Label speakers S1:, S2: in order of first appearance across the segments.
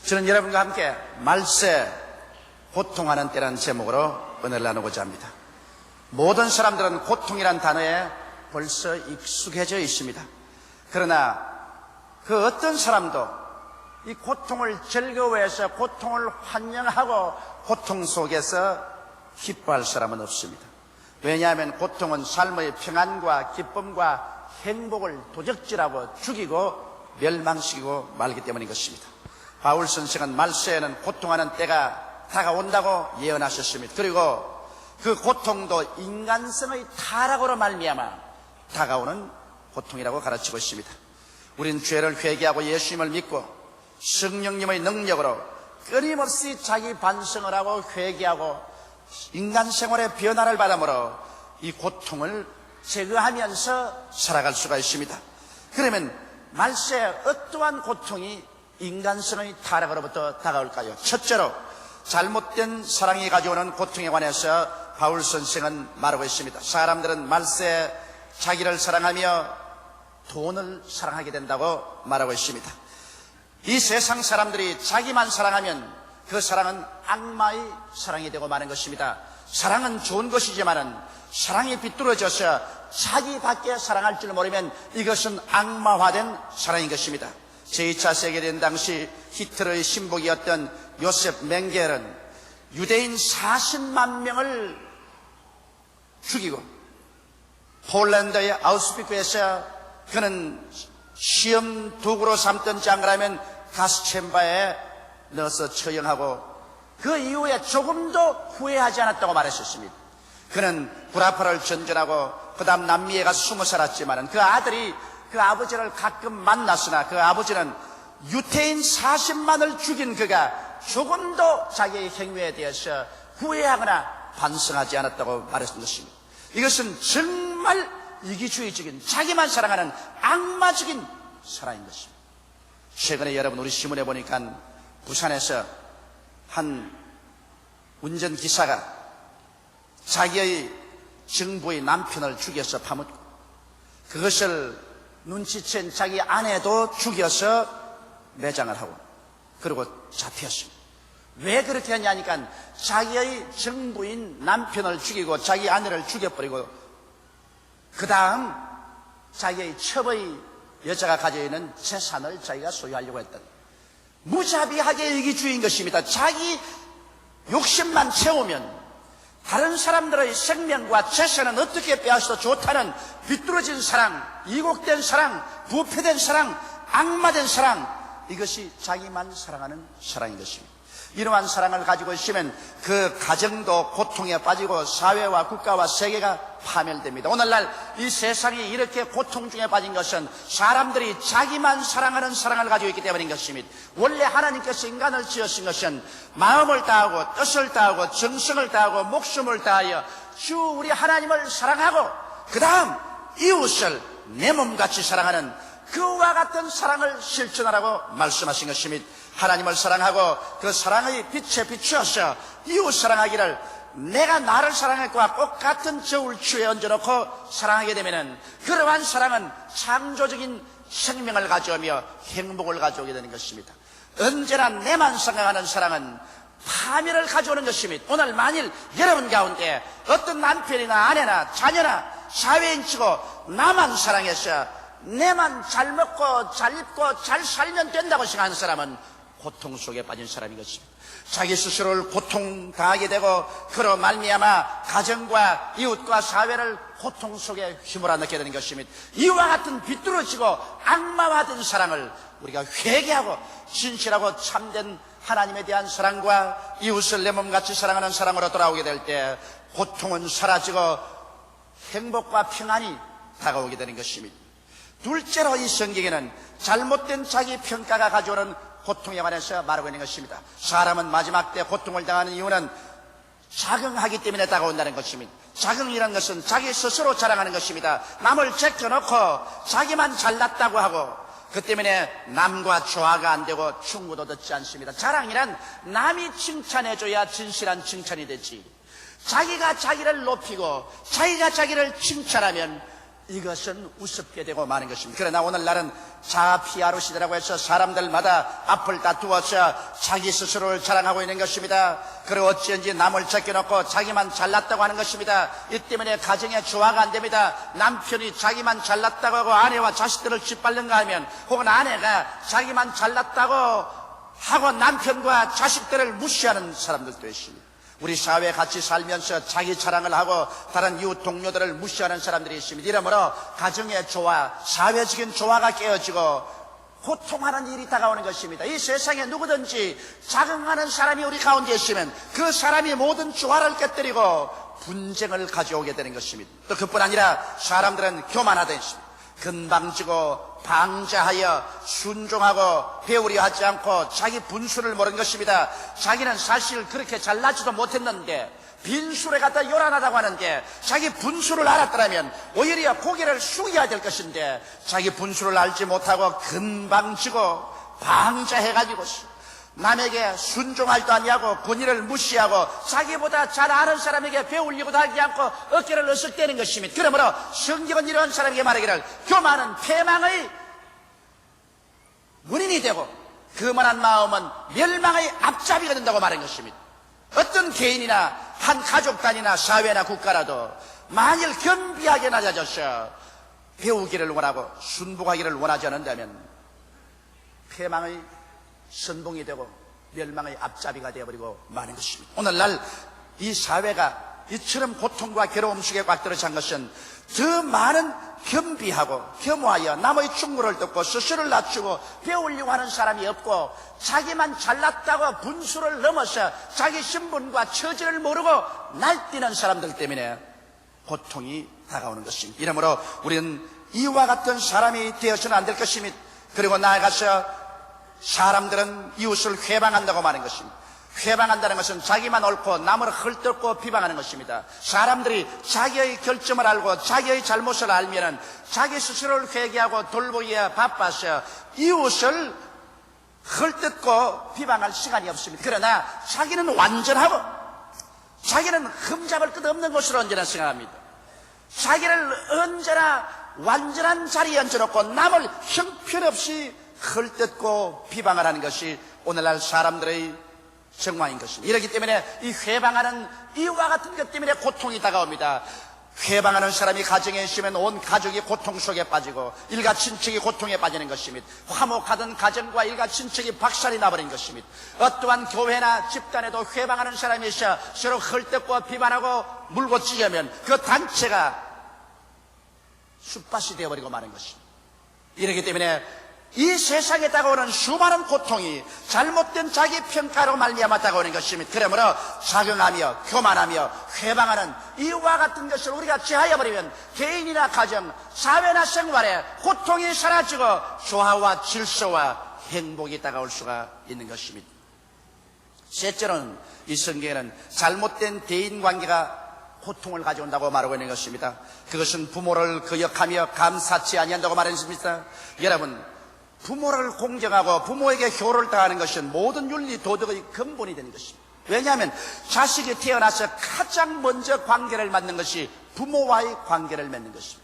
S1: 저는 여러분과 함께 말세 고통하는 때라는 제목으로 은혜를 나누고자 합니다. 모든 사람들은 고통이란 단어에 벌써 익숙해져 있습니다. 그러나 그 어떤 사람도 이 고통을 즐거워해서 고통을 환영하고 고통 속에서 기뻐할 사람은 없습니다. 왜냐하면 고통은 삶의 평안과 기쁨과 행복을 도적질하고 죽이고 멸망시키고 말기 때문인 것입니다. 바울 선생은 말세에는 고통하는 때가 다가온다고 예언하셨습니다. 그리고 그 고통도 인간성의 타락으로 말미암아 다가오는 고통이라고 가르치고 있습니다. 우린 죄를 회개하고 예수님을 믿고 성령님의 능력으로 끊임없이 자기 반성을 하고 회개하고 인간 생활의 변화를 받음으로 이 고통을 제거하면서 살아갈 수가 있습니다. 그러면 말세에 어떠한 고통이 인간성의 타락으로부터 다가올까요? 첫째로 잘못된 사랑이 가져오는 고통에 관해서 바울 선생은 말하고 있습니다. 사람들은 말세에 자기를 사랑하며 돈을 사랑하게 된다고 말하고 있습니다. 이 세상 사람들이 자기만 사랑하면 그 사랑은 악마의 사랑이 되고 마는 것입니다. 사랑은 좋은 것이지만은 사랑이 비뚤어져서 자기밖에 사랑할 줄 모르면 이것은 악마화된 사랑인 것입니다. 제2차 세계대전 당시 히틀러의 신복이었던 요셉 맹겔은 유대인 40만 명을 죽이고 폴란드의 아우슈비츠에서 그는 시험 도구로 삼던 장가라면 가스챔버에 넣어서 처형하고 그 이후에 조금도 후회하지 않았다고 말했었습니다. 그는 구라파를 전전하고 그 다음 남미에 가서 숨어 살았지만 그 아들이 그 아버지를 가끔 만났으나 그 아버지는 유태인 40만을 죽인 그가 조금도 자기의 행위에 대해서 후회하거나 반성하지 않았다고 말했던 것입니다. 이것은 정말 이기주의적인 자기만 사랑하는 악마적인 사랑인 것입니다. 최근에 여러분 우리 신문에 보니까 부산에서 한 운전기사가 자기의 정부의 남편을 죽여서 파묻고 그것을 눈치챈 자기 아내도 죽여서 매장을 하고 그리고 잡혔습니다. 왜 그렇게 했냐니까 자기의 정부인 남편을 죽이고 자기 아내를 죽여버리고 그 다음 자기의 첩의 여자가 가지고 있는 재산을 자기가 소유하려고 했던 무자비하게 이기주의인 것입니다. 자기 욕심만 채우면 다른 사람들의 생명과 재산은 어떻게 빼앗아도 좋다는 비뚤어진 사랑, 이곡된 사랑, 부패된 사랑, 악마된 사랑, 이것이 자기만 사랑하는 사랑인 것입니다. 이러한 사랑을 가지고 있으면 그 가정도 고통에 빠지고 사회와 국가와 세계가 파멸됩니다. 오늘날 이 세상이 이렇게 고통 중에 빠진 것은 사람들이 자기만 사랑하는 사랑을 가지고 있기 때문인 것입니다. 원래 하나님께서 인간을 지으신 것은 마음을 다하고 뜻을 다하고 정성을 다하고 목숨을 다하여 주 우리 하나님을 사랑하고 그 다음 이웃을 내 몸같이 사랑하는 그와 같은 사랑을 실천하라고 말씀하신 것입니다. 하나님을 사랑하고 그 사랑의 빛에 비추어서 이웃 사랑하기를 내가 나를 사랑할 것과 똑같은 저울추에 얹어놓고 사랑하게 되면은 그러한 사랑은 창조적인 생명을 가져오며 행복을 가져오게 되는 것입니다. 언제나 내만 생각하는 사랑은 파멸을 가져오는 것입니다. 오늘 만일 여러분 가운데 어떤 남편이나 아내나 자녀나 사회인치고 나만 사랑해서 내만 잘 먹고 잘 입고 잘 살면 된다고 생각하는 사람은 고통 속에 빠진 사람인 것입니다. 자기 스스로를 고통당하게 되고 그로 말미암아 가정과 이웃과 사회를 고통 속에 휘몰아 넣게 되는 것입니다. 이와 같은 비뚤어지고 악마화된 사랑을 우리가 회개하고 진실하고 참된 하나님에 대한 사랑과 이웃을 내 몸같이 사랑하는 사랑으로 돌아오게 될 때 고통은 사라지고 행복과 평안이 다가오게 되는 것입니다. 둘째로 이 성경에는 잘못된 자기 평가가 가져오는 고통에 관해서 말하고 있는 것입니다. 사람은 마지막 때 고통을 당하는 이유는 자긍하기 때문에 다가온다는 것입니다. 자긍이라는 것은 자기 스스로 자랑하는 것입니다. 남을 제껴놓고 자기만 잘났다고 하고 그 때문에 남과 조화가 안 되고 충고도 듣지 않습니다. 자랑이란 남이 칭찬해줘야 진실한 칭찬이 되지. 자기가 자기를 높이고 자기가 자기를 칭찬하면 이것은 우습게 되고 마는 것입니다. 그러나 오늘날은 자아피아로 시대라고 해서 사람들마다 앞을 다투어서 자기 스스로를 자랑하고 있는 것입니다. 그리고 어찌인지 남을 제껴놓고 자기만 잘났다고 하는 것입니다. 이 때문에 가정에 조화가 안 됩니다. 남편이 자기만 잘났다고 하고 아내와 자식들을 짓밟는가 하면, 혹은 아내가 자기만 잘났다고 하고 남편과 자식들을 무시하는 사람들도 있습니다. 우리 사회에 같이 살면서 자기 자랑을 하고 다른 이웃 동료들을 무시하는 사람들이 있습니다. 이러므로 가정의 조화, 사회적인 조화가 깨어지고 고통하는 일이 다가오는 것입니다. 이 세상에 누구든지 자긍하는 사람이 우리 가운데 있으면 그 사람이 모든 조화를 깨뜨리고 분쟁을 가져오게 되는 것입니다. 또 그뿐 아니라 사람들은 교만하다 했습니다. 건방지고 방자하여 순종하고 배우려 하지 않고 자기 분수를 모르는 것입니다. 자기는 사실 그렇게 잘나지도 못했는데 빈술에 갖다 요란하다고 하는데, 자기 분수를 알았더라면 오히려 고개를 숙여야 될 것인데 자기 분수를 알지 못하고 건방지고 방자해가지고 남에게 순종하지도 아니하고 권위를 무시하고 자기보다 잘 아는 사람에게 배우려고도 하지 않고 어깨를 으쓱대는 것입니다. 그러므로 성경은 이런 사람에게 말하기를 교만은 패망의 원인이 되고 거만한 마음은 멸망의 앞잡이가 된다고 말한 것입니다. 어떤 개인이나 한 가족 단위나 사회나 국가라도 만일 겸비하게 낮아져서 배우기를 원하고 순복하기를 원하지 않는다면 패망의 선봉이 되고 멸망의 앞잡이가 되어버리고 마는 것입니다. 오늘날 이 사회가 이처럼 고통과 괴로움 속에 꽉 들어찬 것은 더 많은 겸비하고 겸허하여 남의 충고를 듣고 스스로를 낮추고 배우려고 하는 사람이 없고, 자기만 잘났다고 분수를 넘어서 자기 신분과 처지를 모르고 날뛰는 사람들 때문에 고통이 다가오는 것입니다. 이러므로 우리는 이와 같은 사람이 되어서는 안 될 것입니다. 그리고 나아가서 사람들은 이웃을 회방한다고 말하는 것입니다. 회방한다는 것은 자기만 옳고 남을 헐뜯고 비방하는 것입니다. 사람들이 자기의 결점을 알고 자기의 잘못을 알면은 자기 스스로를 회개하고 돌보기에 바빠서 이웃을 헐뜯고 비방할 시간이 없습니다. 그러나 자기는 완전하고 자기는 흠잡을 것 없는 것으로 언제나 생각합니다. 자기를 언제나 완전한 자리에 얹어놓고 남을 형편없이 헐뜯고 비방을 하는 것이 오늘날 사람들의 정황인 것입니다. 이렇기 때문에 이 회방하는 이와 같은 것 때문에 고통이 다가옵니다. 회방하는 사람이 가정에 있으면 온 가족이 고통 속에 빠지고 일가 친척이 고통에 빠지는 것입니다. 화목하던 가정과 일가 친척이 박살이 나버린 것입니다. 어떠한 교회나 집단에도 회방하는 사람이 있어 서로 헐뜯고 비방하고 물고 찢으면 그 단체가 숯밭이 되어버리고 마는 것입니다. 이렇기 때문에 이 세상에 다가오는 수많은 고통이 잘못된 자기 평가로 말미암아 다가오는 것입니다. 그러므로 자긍하며 교만하며 회방하는 이와 같은 것을 우리가 제하여버리면 개인이나 가정, 사회나 생활에 고통이 사라지고 조화와 질서와 행복이 다가올 수가 있는 것입니다. 셋째로는 이 성경에는 잘못된 대인관계가 고통을 가져온다고 말하고 있는 것입니다. 그것은 부모를 거역하며 감사치 아니한다고 말했습니다. 여러분, 부모를 공경하고 부모에게 효를 다하는 것은 모든 윤리 도덕의 근본이 되는 것입니다. 왜냐하면 자식이 태어나서 가장 먼저 관계를 맺는 것이 부모와의 관계를 맺는 것입니다.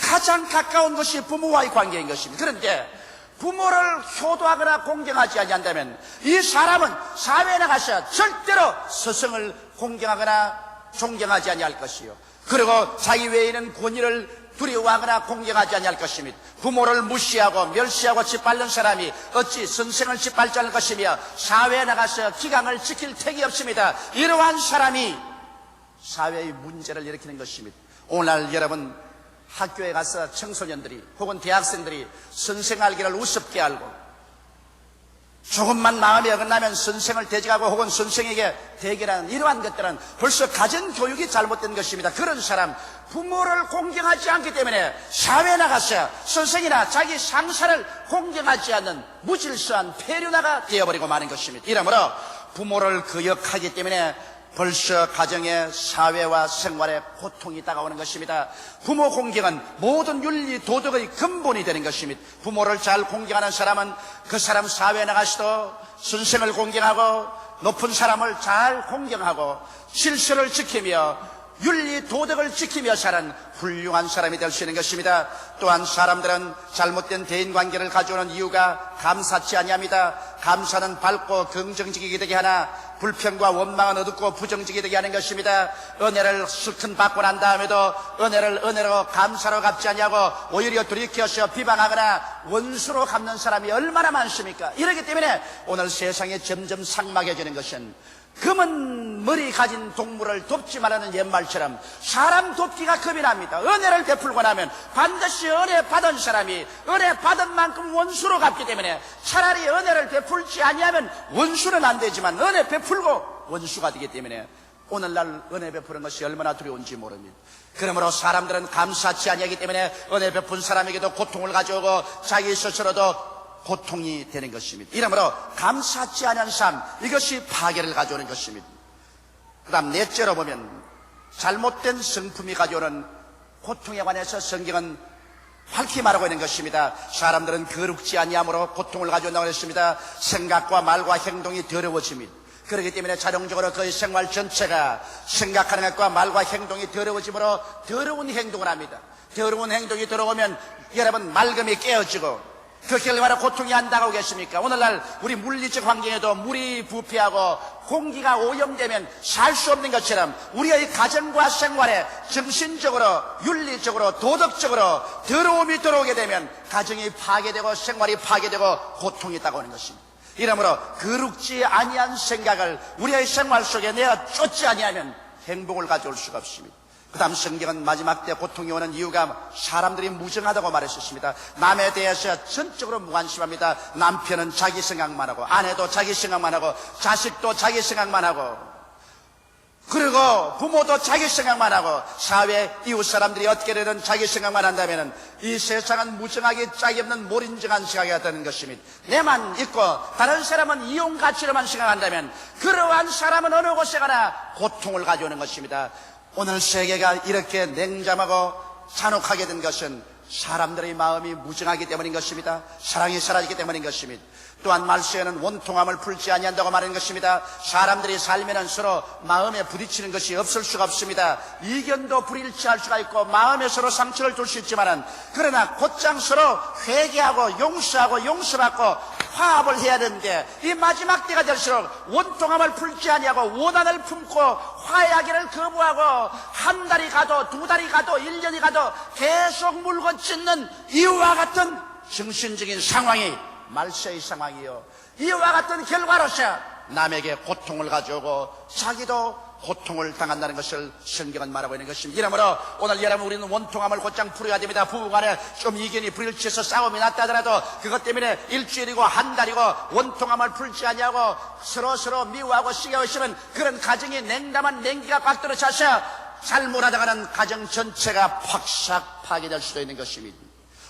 S1: 가장 가까운 것이 부모와의 관계인 것입니다. 그런데 부모를 효도하거나 공경하지 아니한다면 이 사람은 사회에 나가서 절대로 스승을 공경하거나 존경하지 아니할 것이요, 그리고 자기 외에는 권위를 두려워하거나 공경하지 아니할 것입니다. 부모를 무시하고 멸시하고 짓밟는 사람이 어찌 선생을 짓밟지 않을 것이며 사회에 나가서 기강을 지킬 택이 없습니다. 이러한 사람이 사회의 문제를 일으키는 것입니다. 오늘날 여러분, 학교에 가서 청소년들이 혹은 대학생들이 선생 알기를 우습게 알고 조금만 마음이 어긋나면 선생을 대적하고 혹은 선생에게 대결하는 이러한 것들은 벌써 가정교육이 잘못된 것입니다. 그런 사람, 부모를 공경하지 않기 때문에 사회에 나가서 선생이나 자기 상사를 공경하지 않는 무질서한 폐륜아가 되어버리고 마는 것입니다. 이러므로 부모를 거역하기 때문에 벌써 가정의 사회와 생활에 고통이 다가오는 것입니다. 부모 공경은 모든 윤리 도덕의 근본이 되는 것입니다. 부모를 잘 공경하는 사람은 그 사람 사회에 나가서도 선생을 공경하고 높은 사람을 잘 공경하고 질서를 지키며 윤리 도덕을 지키며 사는 훌륭한 사람이 될 수 있는 것입니다. 또한 사람들은 잘못된 대인관계를 가져오는 이유가 감사치 아니합니다. 감사는 밝고 긍정적이게 되게 하나 불평과 원망은 어둡고 부정적이게 되게 하는 것입니다. 은혜를 실컷 받고 난 다음에도 은혜를 은혜로 감사로 갚지 아니하고 오히려 돌이켜서 비방하거나 원수로 갚는 사람이 얼마나 많습니까? 이렇기 때문에 오늘 세상에 점점 삭막해지는 것은 검은 머리 가진 동물을 돕지 말라는 옛말처럼 사람 돕기가 겁이 납니다. 은혜를 베풀고 나면 반드시 은혜 받은 사람이 은혜 받은 만큼 원수로 갚기 때문에 차라리 은혜를 베풀지 아니하면 원수는 안 되지만 은혜 베풀고 원수가 되기 때문에 오늘날 은혜 베푸는 것이 얼마나 두려운지 모릅니다. 그러므로 사람들은 감사치 아니하기 때문에 은혜 베푼 사람에게도 고통을 가져오고 자기 스스로도 고통이 되는 것입니다. 이러므로 감사치 않은 삶, 이것이 파괴를 가져오는 것입니다. 그 다음 넷째로 보면 잘못된 성품이 가져오는 고통에 관해서 성경은 밝히 말하고 있는 것입니다. 사람들은 거룩지 아니함으로 고통을 가져온다고 했습니다. 생각과 말과 행동이 더러워집니다. 그렇기 때문에 자동적으로 그의 생활 전체가 생각하는 것과 말과 행동이 더러워지므로 더러운 행동을 합니다. 더러운 행동이 들어오면 여러분 맑음이 깨어지고 그 결과로 고통이 안 당하겠습니까? 오늘날 우리 물리적 환경에도 물이 부패하고 공기가 오염되면 살 수 없는 것처럼 우리의 가정과 생활에 정신적으로 윤리적으로 도덕적으로 더러움이 들어오게 되면 가정이 파괴되고 생활이 파괴되고 고통이 다가오는 것입니다. 이러므로 거룩지 아니한 생각을 우리의 생활 속에 내어 쫓지 아니하면 행복을 가져올 수가 없습니다. 그 다음 성경은 마지막 때 고통이 오는 이유가 사람들이 무정하다고 말했었습니다. 남에 대해서 전적으로 무관심합니다. 남편은 자기 생각만 하고 아내도 자기 생각만 하고 자식도 자기 생각만 하고 그리고 부모도 자기 생각만 하고 사회 이웃 사람들이 어떻게 되든 자기 생각만 한다면 이 세상은 무정하게 짝이 없는 몰인정한 생각이 되는 것입니다. 내만 있고 다른 사람은 이용 가치로만 생각한다면 그러한 사람은 어느 곳에 가나 고통을 가져오는 것입니다. 오늘 세계가 이렇게 냉담하고 잔혹하게 된 것은 사람들의 마음이 무정하기 때문인 것입니다. 사랑이 사라지기 때문인 것입니다. 또한 말세에는 원통함을 풀지 아니한다고 말하는 것입니다. 사람들이 살면은 서로 마음에 부딪히는 것이 없을 수가 없습니다. 이견도 불일치할 수가 있고 마음에 서로 상처를 줄 수 있지만은 그러나 곧장 서로 회개하고 용서하고 용서받고 화합을 해야 되는데 이 마지막 때가 될수록 원통함을 풀지 아니하고 원한을 품고 화해하기를 거부하고 한 달이 가도 두 달이 가도 1년이 가도 계속 물고 찢는 이와 같은 정신적인 상황이 말세의 상황이요. 이와 같은 결과로서 남에게 고통을 가져오고 자기도 고통을 당한다는 것을 성경은 말하고 있는 것입니다. 이러므로 오늘 여러분 우리는 원통함을 곧장 풀어야 됩니다. 부부간에 좀 이견이 불일치해서 싸움이 났다 하더라도 그것 때문에 일주일이고 한 달이고 원통함을 풀지 아니하고 서로 미워하고 시기하고 있으면 그런 가정이 냉담한 냉기가 꽉 들어차서 잘 몰아다가는 가정 전체가 팍싹 파괴될 수도 있는 것입니다.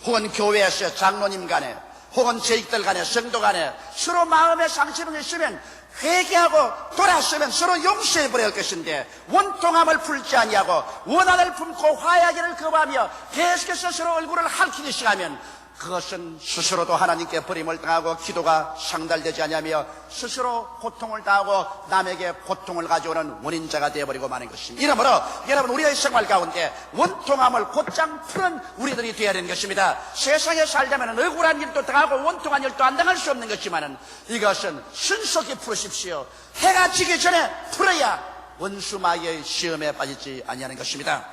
S1: 혹은 교회에서 장로님 간에 혹은 제익들 간에 성도 간에 서로 마음에 상처를 있으면 회개하고 돌아서면 서로 용서해버려야 할 것인데 원통함을 풀지 아니하고 원한을 품고 화해하기를 거부하며 계속해서 서로 얼굴을 핥히기 시작하면 그것은 스스로도 하나님께 버림을 당하고 기도가 상달되지 아니하며 스스로 고통을 당하고 남에게 고통을 가져오는 원인자가 되어버리고 마는 것입니다. 이러므로 여러분 우리의 생활 가운데 원통함을 곧장 푸는 우리들이 되어야 하는 것입니다. 세상에 살려면 억울한 일도 당하고 원통한 일도 안 당할 수 없는 것이지만 이것은 신속히 풀으십시오. 해가 지기 전에 풀어야 원수마귀의 시험에 빠지지 아니하는 것입니다.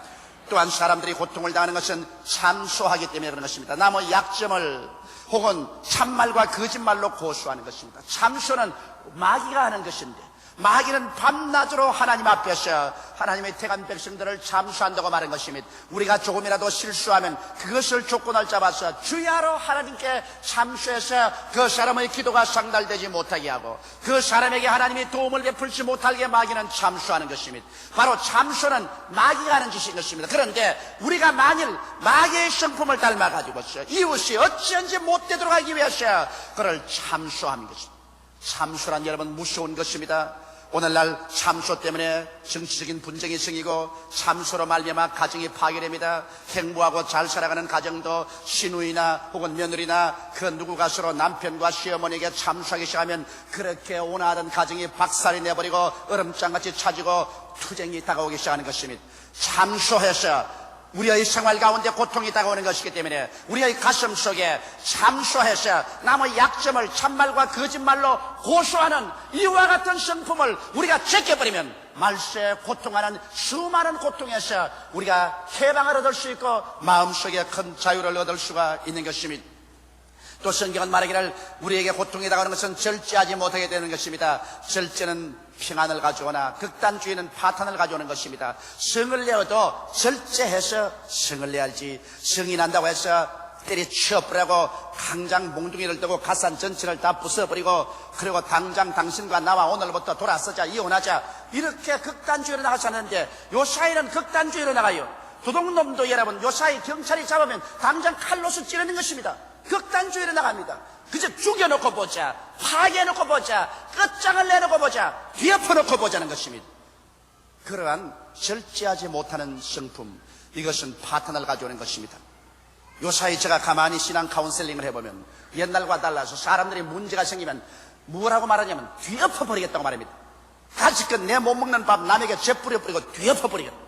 S1: 또한 사람들이 고통을 당하는 것은 참소하기 때문에 그런 것입니다. 남의 약점을 혹은 참말과 거짓말로 고수하는 것입니다. 참소는 마귀가 하는 것인데 마귀는 밤낮으로 하나님 앞에서 하나님의 택한 백성들을 참수한다고 말한 것입니다. 우리가 조금이라도 실수하면 그것을 조건을 잡아서 주야로 하나님께 참수해서 그 사람의 기도가 상달되지 못하게 하고 그 사람에게 하나님이 도움을 베풀지 못하게 마귀는 참수하는 것입니다. 바로 참수는 마귀가 하는 짓인 것입니다. 그런데 우리가 만일 마귀의 성품을 닮아가지고서 이웃이 어찌한지 못되도록 하기 위해서 그를 참수하는 것입니다. 참수란 여러분 무서운 것입니다. 오늘날 참소 때문에 정치적인 분쟁이 생기고 참소로 말미암아 가정이 파괴됩니다. 행복하고 잘 살아가는 가정도 시누이나 혹은 며느리나 그 누구가 서로 남편과 시어머니에게 참소하기 시작하면 그렇게 온화하던 가정이 박살이 내버리고 얼음장같이 차지고 투쟁이 다가오기 시작하는 것입니다. 참소해서 우리의 생활 가운데 고통이 다가오는 것이기 때문에 우리의 가슴 속에 참소해서 남의 약점을 참말과 거짓말로 고소하는 이와 같은 성품을 우리가 제껴버리면 말세 고통하는 수많은 고통에서 우리가 해방을 얻을 수 있고 마음속에 큰 자유를 얻을 수가 있는 것입니다. 또 성경은 말하기를 우리에게 고통이 다가오는 것은 절제하지 못하게 되는 것입니다. 절제는 평안을 가져오나 극단주의는 파탄을 가져오는 것입니다. 성을 내어도 절제해서 성을 내야지, 성이 난다고 해서 때려치워버리고 당장 몽둥이를 뜨고 가산 전체를 다 부숴버리고 그리고 당장 당신과 나와 오늘부터 돌아서자, 이혼하자, 이렇게 극단주의로 나가지 않는데 요사이는 극단주의로 나가요. 도둑놈도 여러분 요사이 경찰이 잡으면 당장 칼로서 찌르는 것입니다. 극단주의로 나갑니다. 그저 죽여놓고 보자, 파괴해놓고 보자, 끝장을 내놓고 보자, 뒤엎어놓고 보자는 것입니다. 그러한 절제하지 못하는 성품, 이것은 파탄을 가져오는 것입니다. 요사이 제가 가만히 신앙 카운셀링을 해보면 옛날과 달라서 사람들이 문제가 생기면 뭐라고 말하냐면 뒤엎어버리겠다고 말합니다. 가지껏 내 못 먹는 밥 남에게 재뿌려버리고 뒤엎어버리겠다.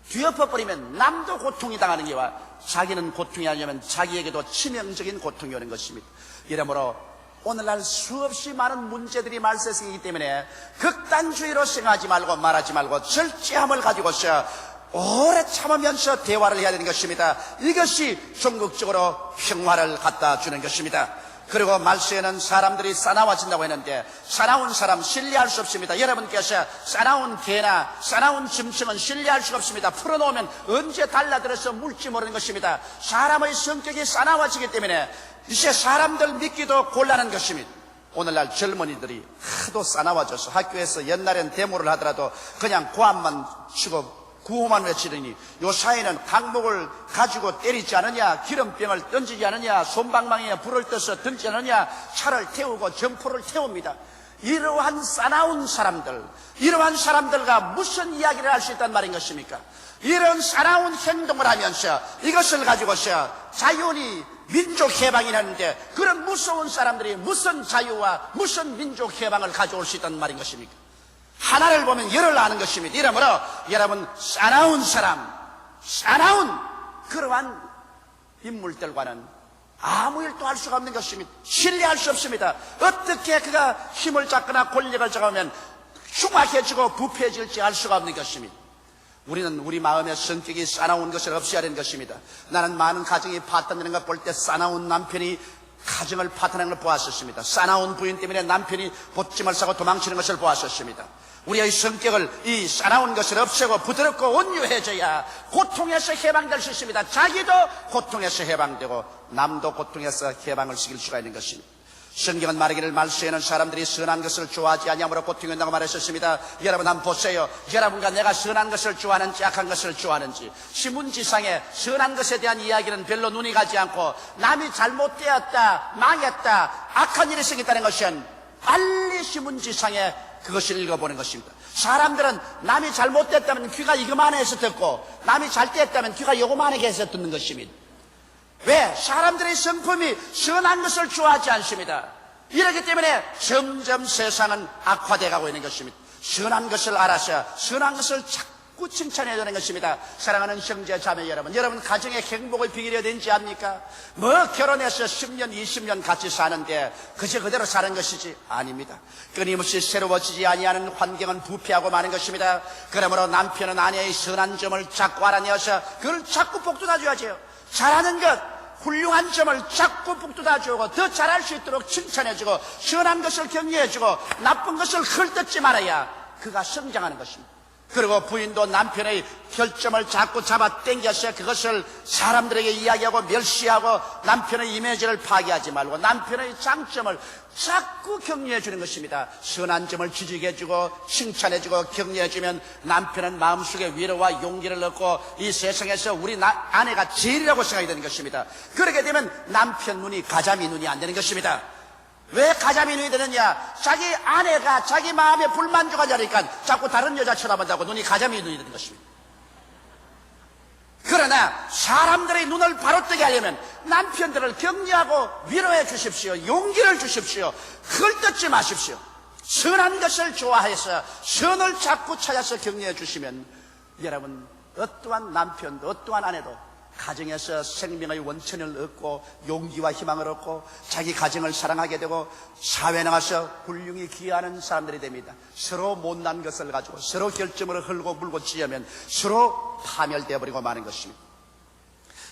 S1: 뒤엎어버리면 남도 고통이 당하는 게와 자기는 고통이 아니면 자기에게도 치명적인 고통이 오는 것입니다. 이러므로 오늘날 수없이 많은 문제들이 말세생기기 때문에 극단주의로 생각하지 말고 말하지 말고 절제함을 가지고서 오래 참으면서 대화를 해야 되는 것입니다. 이것이 종국적으로 평화를 갖다 주는 것입니다. 그리고 말세에는 사람들이 싸나워진다고 했는데 싸나운 사람 신뢰할 수 없습니다. 여러분께서 싸나운 개나 싸나운 짐승은 신뢰할 수가 없습니다. 풀어놓으면 언제 달라들어서 물지 모르는 것입니다. 사람의 성격이 싸나워지기 때문에 이제 사람들 믿기도 곤란한 것입니다. 오늘날 젊은이들이 하도 싸나워져서 학교에서 옛날엔 데모를 하더라도 그냥 고함만 치고 구호만 외치더니 요사이는 강목을 가지고 때리지 않느냐, 기름병을 던지지 않느냐, 솜방망이에 불을 떠서 던지지 않느냐, 차를 태우고 점포를 태웁니다. 이러한 싸나운 사람들, 이러한 사람들과 무슨 이야기를 할 수 있단 말인 것입니까? 이런 싸나운 행동을 하면서 이것을 가지고서 자연히 민족 해방이라는데 그런 무서운 사람들이 무슨 자유와 무슨 민족 해방을 가져올 수 있단 말인 것입니까? 하나를 보면 열을 아는 것입니다. 이러므로 여러분 싸나운 사람, 싸나운 그러한 인물들과는 아무 일도 할 수가 없는 것입니다. 신뢰할 수 없습니다. 어떻게 그가 힘을 잡거나 권력을 잡으면 흉악해지고 부패해질지 알 수가 없는 것입니다. 우리는 우리 마음의 성격이 싸나운 것을 없애야 되는 것입니다. 나는 많은 가정이 파탄되는 걸 볼 때 싸나운 남편이 가정을 파탄하는 걸 보았었습니다. 싸나운 부인 때문에 남편이 보찜을 싸고 도망치는 것을 보았었습니다. 우리의 성격을 이 싸나운 것을 없애고 부드럽고 온유해져야 고통에서 해방될 수 있습니다. 자기도 고통에서 해방되고 남도 고통에서 해방을 시킬 수가 있는 것입니다. 성경은 말하기를 말세에는 사람들이 선한 것을 좋아하지 아니하므로 고통이 온다고 말했었습니다. 여러분 한번 보세요. 여러분과 내가 선한 것을 좋아하는지 악한 것을 좋아하는지 신문지상에 선한 것에 대한 이야기는 별로 눈이 가지 않고 남이 잘못되었다, 망했다, 악한 일이 생겼다는 것은 빨리 신문지상에 그것을 읽어보는 것입니다. 사람들은 남이 잘못됐다면 귀가 이거만해서 듣고 남이 잘됐다면 귀가 요거만하게 해서 듣는 것입니다. 왜? 사람들의 성품이 선한 것을 좋아하지 않습니다. 이렇기 때문에 점점 세상은 악화되어 가고 있는 것입니다. 선한 것을 알아서 선한 것을 자꾸 칭찬해야 되는 것입니다. 사랑하는 형제 자매 여러분, 여러분 가정의 행복을 비기려 되는지 압니까? 뭐 결혼해서 10년 20년 같이 사는데 그저 그대로 사는 것이지 아닙니다. 끊임없이 새로워지지 아니하는 환경은 부패하고 마는 것입니다. 그러므로 남편은 아내의 선한 점을 자꾸 알아내어서 그걸 자꾸 복돋아줘야죠. 잘하는 것, 훌륭한 점을 자꾸 북돋아주고 더 잘할 수 있도록 칭찬해주고 선한 것을 격려해주고 나쁜 것을 헐뜯지 말아야 그가 성장하는 것입니다. 그리고 부인도 남편의 결점을 자꾸 잡아 당겨서 그것을 사람들에게 이야기하고 멸시하고 남편의 이미지를 파괴하지 말고 남편의 장점을 자꾸 격려해 주는 것입니다. 선한 점을 지지해 주고 칭찬해 주고 격려해 주면 남편은 마음속에 위로와 용기를 얻고 이 세상에서 우리 아내가 제일이라고 생각이 되는 것입니다. 그렇게 되면 남편 눈이 가자미 눈이 안 되는 것입니다. 왜 가자미눈이 되느냐? 자기 아내가 자기 마음에 불만족하지 않으니까 자꾸 다른 여자 쳐다본다고 눈이 가자미눈이 되는 것입니다. 그러나 사람들의 눈을 바로 뜨게 하려면 남편들을 격려하고 위로해 주십시오. 용기를 주십시오. 헐뜯지 마십시오. 선한 것을 좋아해서 선을 자꾸 찾아서 격려해 주시면 여러분 어떠한 남편도 어떠한 아내도 가정에서 생명의 원천을 얻고 용기와 희망을 얻고 자기 가정을 사랑하게 되고 사회에 나가서 훌륭히 기여하는 사람들이 됩니다. 서로 못난 것을 가지고 서로 결점을 흘고 물고 찌려면 서로 파멸되어 버리고 마는 것입니다.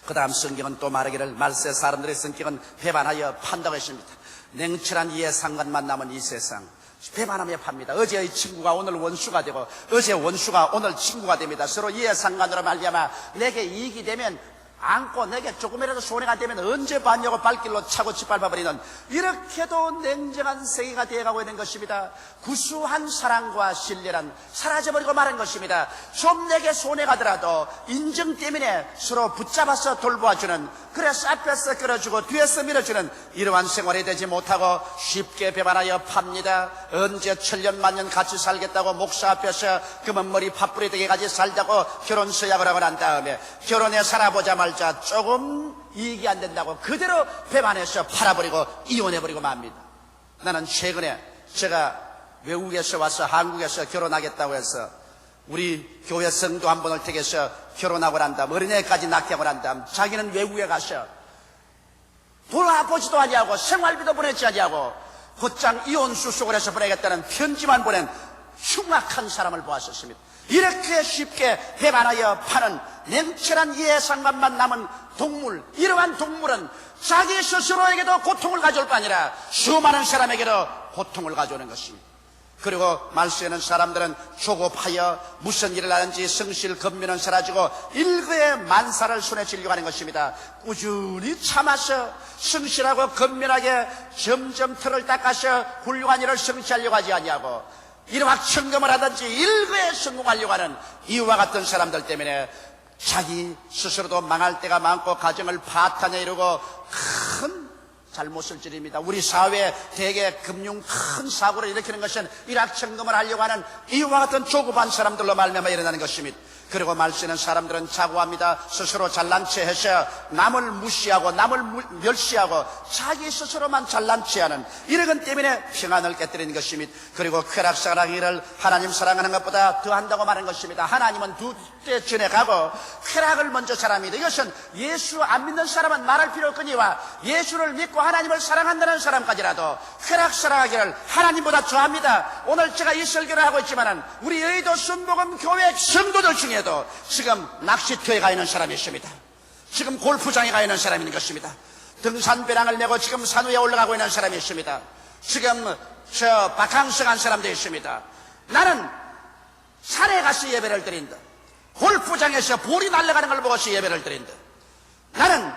S1: 그 다음 성경은 또 말하기를 말세 사람들의 성격은 배반하여 판다고 했습니다. 냉철한 이해 상관만 남은 이 세상 배반하며 팝니다. 어제의 친구가 오늘 원수가 되고 어제 원수가 오늘 친구가 됩니다. 서로 이해상관으로 말미암아 내게 이익이 되면 안고 내게 조금이라도 손해가 되면 언제 봤냐고 발길로 차고 짓밟아버리는 이렇게도 냉정한 세계가 되어가고 있는 것입니다. 구수한 사랑과 신뢰란 사라져버리고 마는 것입니다. 좀 내게 손해가 더라도 인정 때문에 서로 붙잡아서 돌보아주는 그래서 앞에서 끌어주고 뒤에서 밀어주는 이러한 생활이 되지 못하고 쉽게 배반하여 팝니다. 언제 천년만년 같이 살겠다고 목사 앞에서 금은머리 팥불이 되게까지 살자고 결혼 서약을 하고 난 다음에 결혼해 살아보자 말자 조금 이익이 안 된다고 그대로 배반해서 팔아버리고 이혼해버리고 맙니다. 나는 최근에 제가 외국에서 와서 한국에서 결혼하겠다고 해서 우리 교회 성도 한 분을 택해서 결혼하고 난 다음 어린애까지 낳게 하고 난 다음 자기는 외국에 가서 돌아보지도 아니하고 생활비도 보내지 아니하고 곧장 이혼 수속을 해서 보내겠다는 편지만 보낸 흉악한 사람을 보았었습니다. 이렇게 쉽게 배반하여 파는 냉철한 이해상관만 남은 동물, 이러한 동물은 자기 스스로에게도 고통을 가져올 뿐 아니라 수많은 사람에게도 고통을 가져오는 것입니다. 그리고 말세에는 사람들은 조급하여 무슨 일을 하는지 성실 건면은 사라지고 일거에 만사를 손에 쥐려고 하는 것입니다. 꾸준히 참아서 성실하고 건면하게 점점 털을 닦아서 훌륭한 일을 성취하려고 하지 아니하고 이러한 청금을 하든지 일거에 성공하려고 하는 이와 같은 사람들 때문에 자기 스스로도 망할 때가 많고 가정을 파탄에 이루고 큰 잘못을 저립니다. 우리 사회에 대개 금융 큰 사고를 일으키는 것은 일확천금을 하려고 하는 이와 같은 조급한 사람들로 말미암아 일어나는 것입니다. 그리고 말세는 사람들은 자고합니다. 스스로 잘난 체 해서 남을 무시하고 남을 멸시하고 자기 스스로만 잘난 체하는 이런 것 때문에 평안을 깨뜨리는 것입니다. 그리고 쾌락 사랑이를 하나님 사랑하는 것보다 더한다고 말하는 것입니다. 하나님은 두 때 전에 가고 쾌락을 먼저 사랑합니다. 이것은 예수 안 믿는 사람은 말할 필요 없거니와 예수를 믿고 하나님을 사랑한다는 사람까지라도 쾌락 사랑하기를 하나님보다 좋아합니다. 오늘 제가 이 설교를 하고 있지만은 우리 여의도 순복음 교회 성도들 중에도 지금 낚시터에 가 있는 사람이 있습니다. 지금 골프장에 가 있는 사람이 있는 것입니다. 등산배낭을 메고 지금 산 위에 올라가고 있는 사람이 있습니다. 지금 저 바캉스 간 사람도 있습니다. 나는 산에 가서 예배를 드린다. 골프장에서 볼이 날아가는 걸 보고서 예배를 드린다. 나는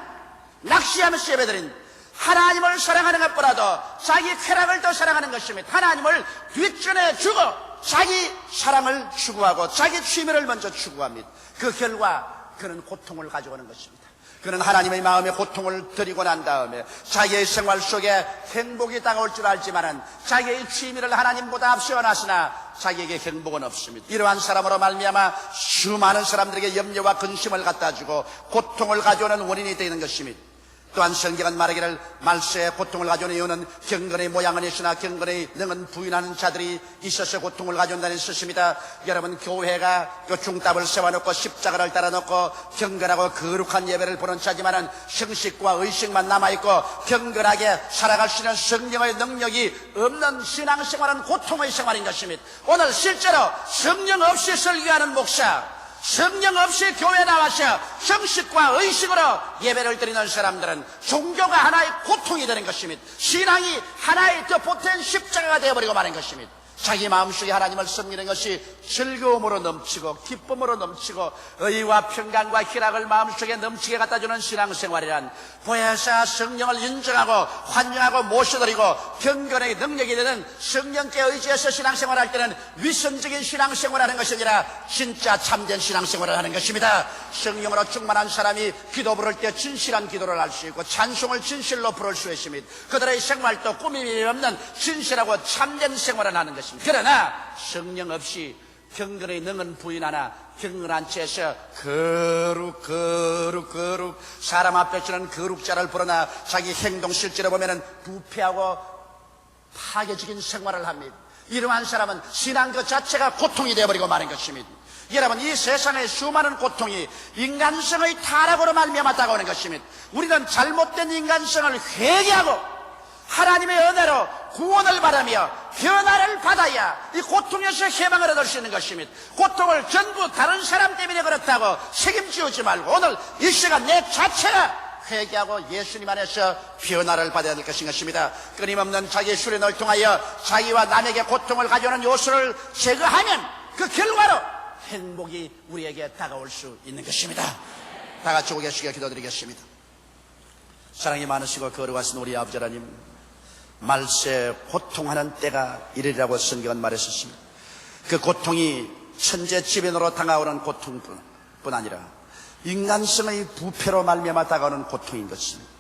S1: 낚시하면서 예배 드린다. 하나님을 사랑하는 것보다도 자기 쾌락을 더 사랑하는 것입니다. 하나님을 뒷전에 주고 자기 사랑을 추구하고 자기 취미를 먼저 추구합니다. 그 결과 그는 고통을 가져오는 것입니다. 그는 하나님의 마음에 고통을 드리고 난 다음에 자기의 생활 속에 행복이 다가올 줄 알지만은 자기의 취미를 하나님보다 앞세워놨으나 자기에게 행복은 없습니다. 이러한 사람으로 말미암아 수많은 사람들에게 염려와 근심을 갖다주고 고통을 가져오는 원인이 되는 것입니다. 또한 성경은 말하기를 말세에 고통을 가져오는 이유는 경건의 모양은 있으나 경건의 능은 부인하는 자들이 있어서 고통을 가져온다는 뜻입니다. 여러분 교회가 그 중답을 세워놓고 십자가를 따라놓고 경건하고 거룩한 예배를 보는 자지만은 형식과 의식만 남아있고 경건하게 살아갈 수 있는 성령의 능력이 없는 신앙생활은 고통의 생활인 것입니다. 오늘 실제로 성령 없이 설교하는 목사, 성령 없이 교회에 나와서 형식과 의식으로 예배를 드리는 사람들은 종교가 하나의 고통이 되는 것입니다. 신앙이 하나의 더 보탠 십자가가 되어버리고 마는 것입니다. 자기 마음속에 하나님을 섬기는 것이 즐거움으로 넘치고 기쁨으로 넘치고 의와 평강과 희락을 마음속에 넘치게 갖다주는 신앙생활이란 보혜사 성령을 인정하고 환영하고 모셔드리고 경건의 능력이 되는 성령께 의지해서 신앙생활할 때는 위선적인 신앙생활을 하는 것이 아니라 진짜 참된 신앙생활을 하는 것입니다. 성령으로 충만한 사람이 기도 부를 때 진실한 기도를 할 수 있고 찬송을 진실로 부를 수 있습니다. 그들의 생활도 꾸밈이 없는 진실하고 참된 생활을 하는 것입니다. 그러나 성령 없이 경건의 능은 부인하나 경건한 채에서 거룩 사람 앞에서는 거룩자를 부르나 자기 행동 실제로 보면은 부패하고 파괴적인 생활을 합니다. 이러한 사람은 신앙 그 자체가 고통이 되어버리고 마는 것입니다. 여러분, 이 세상의 수많은 고통이 인간성의 타락으로 말미암아 다가오는 것입니다. 우리는 잘못된 인간성을 회개하고 하나님의 은혜로 구원을 바라며 변화를 받아야 이 고통에서 해방을 얻을 수 있는 것입니다. 고통을 전부 다른 사람 때문에 그렇다고 책임지우지 말고 오늘 이 시간 내 자체가 회개하고 예수님 안에서 변화를 받아야 될 것인 것입니다. 끊임없는 자기의 수련을 통하여 자기와 남에게 고통을 가져오는 요소를 제거하면 그 결과로 행복이 우리에게 다가올 수 있는 것입니다. 다 같이 고개 숙여 기도드리겠습니다. 사랑이 많으시고 거룩하신 우리 아버지 하나님, 말세 고통하는 때가 이르리라고 성경은 말했었습니다. 그 고통이 천재지변으로 다가오는 고통뿐 아니라 인간성의 부패로 말미암아 다가오는 고통인 것입니다.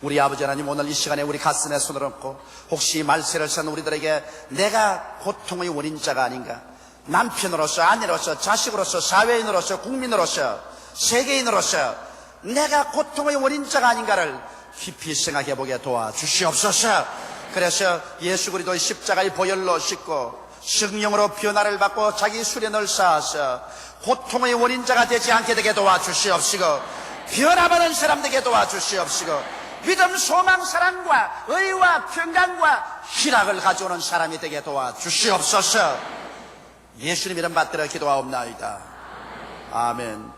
S1: 우리 아버지 하나님, 오늘 이 시간에 우리 가슴에 손을 얹고 혹시 말세를 산 우리들에게 내가 고통의 원인자가 아닌가, 남편으로서, 아내로서, 자식으로서, 사회인으로서, 국민으로서, 세계인으로서 내가 고통의 원인자가 아닌가를 깊이 생각해 보게 도와주시옵소서. 그래서 예수 그리스도의 십자가의 보혈로 씻고 성령으로 변화를 받고 자기 수련을 쌓아서 고통의 원인자가 되지 않게 되게 도와주시옵시고, 변화받은 사람 되게 도와주시옵시고, 믿음, 소망, 사랑과 의와 평강과 희락을 가져오는 사람이 되게 도와주시옵소서. 예수님 이름 받들어 기도하옵나이다. 아멘.